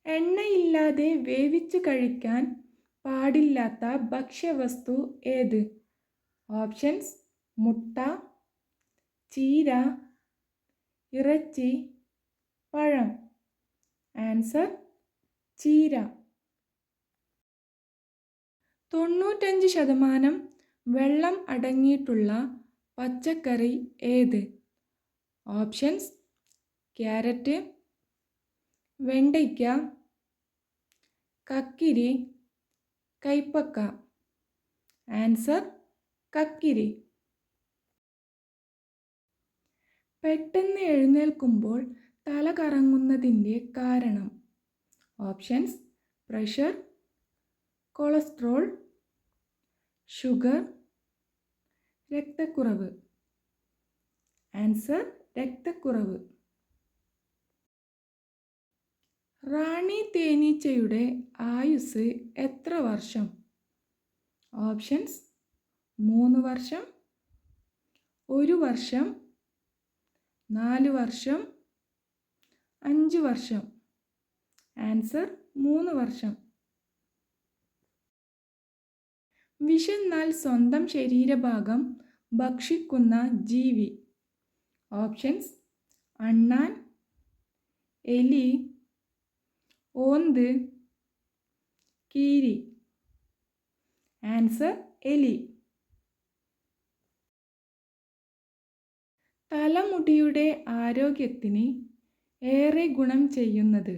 എണ്ണയില്ലാതെ വേവിച്ചു കഴിക്കാൻ പാടില്ലാത്ത ഭക്ഷ്യവസ്തു ഏത്? ഓപ്ഷൻസ്: മുട്ട, ചീര, ഇറച്ചി, പഴം. ആൻസർ: ചീര. 95% വെള്ളം അടങ്ങിയിട്ടുള്ള പച്ചക്കറി ഏത്? ഓപ്ഷൻസ്: ക്യാരറ്റ്, വെണ്ടയ്ക്ക, കക്കിരി, കൈപ്പക്ക. ആൻസർ: കക്കിരി. പെട്ടെന്ന് എഴുന്നേൽക്കുമ്പോൾ തല കറങ്ങുന്നതിൻ്റെ കാരണം? ഓപ്ഷൻസ്: പ്രഷർ, കൊളസ്ട്രോൾ, ഷുഗർ, രക്തക്കുറവ്. ആൻസർ: രക്തക്കുറവ്. റാണി തേനീച്ചയുടെ ആയുസ്സ് എത്ര വർഷം? ഓപ്ഷൻസ്: 3 വർഷം, 1 വർഷം, 4 വർഷം, 5 വർഷം. ആൻസർ: 3 വർഷം. വിശന്നാൽ സ്വന്തം ശരീരഭാഗം ഭക്ഷിക്കുന്ന ജീവി? ഓപ്ഷൻസ്: അണ്ണാൻ, എലി, ഓന്ത്, കീരി. ആൻസർ: എലി. തലമുടിയുടെ ആരോഗ്യത്തിന് ഏറെ ഗുണം ചെയ്യുന്നത്?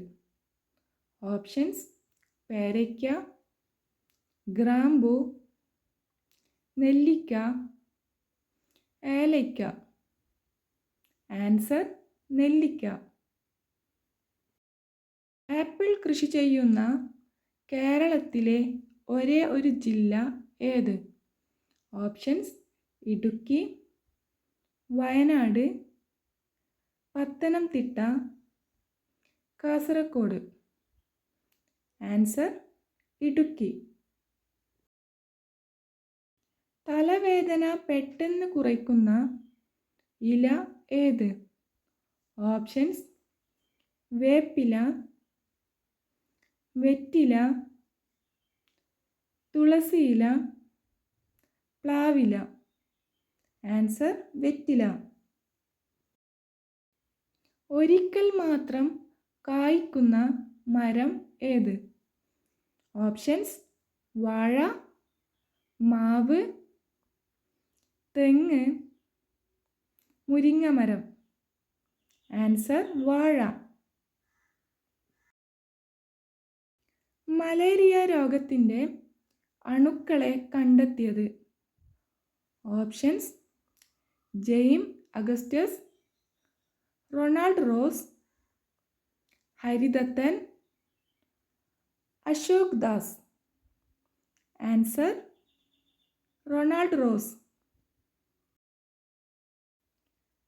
ഓപ്ഷൻസ്: പേരയ്ക്ക, ഗ്രാമ്പു, നെല്ലിക്ക, ഏലയ്ക്ക. ആൻസർ: നെല്ലിക്ക. ആപ്പിൾ കൃഷി ചെയ്യുന്ന കേരളത്തിലെ ഒരേ ഒരു ജില്ല ഏത്? ഓപ്ഷൻസ്: ഇടുക്കി, വയനാട്, പത്തനംതിട്ട, കാസർഗോഡ്. ആൻസർ: ഇടുക്കി. തലവേദന പെട്ടെന്ന് കുറയ്ക്കുന്ന ഇല ഏത്? ഓപ്ഷൻസ്: വേപ്പില, വെറ്റില, തുളസിയില, പ്ലാവില. ആൻസർ: വെറ്റില. ഒരിക്കൽ മാത്രം കായ്ക്കുന്ന മരം ഏത്? ഓപ്ഷൻസ്: വാഴ, മാവ്, തെങ്ങ്, മുരിങ്ങമരം. ആൻസർ: വാഴ. മലേറിയ രോഗത്തിൻ്റെ അണുക്കളെ കണ്ടെത്തിയത്? Options: James Augustus, Ronald rose, Haridathan, Ashok Das. Answer: Ronald rose.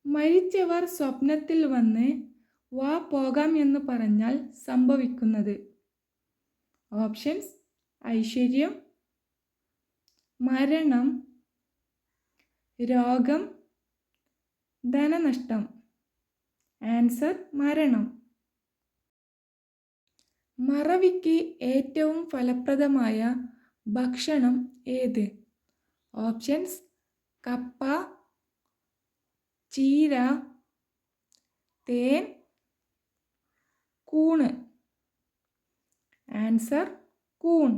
മരിച്ചവർ സ്വപ്നത്തിൽ വന്ന് വാ പോകാം എന്ന് പറഞ്ഞാൽ സംഭവിക്കുന്നത്? ഓപ്ഷൻസ്: ഐശ്വര്യം, മരണം, രോഗം, ധനനഷ്ടം. ആൻസർ: മരണം. മറവിക്ക് ഏറ്റവും ഫലപ്രദമായ ഭക്ഷണം ഏത്? ഓപ്ഷൻസ്: കപ്പ, ചീര, തേൻ, കൂണ്. ആൻസർ: കൂൺ.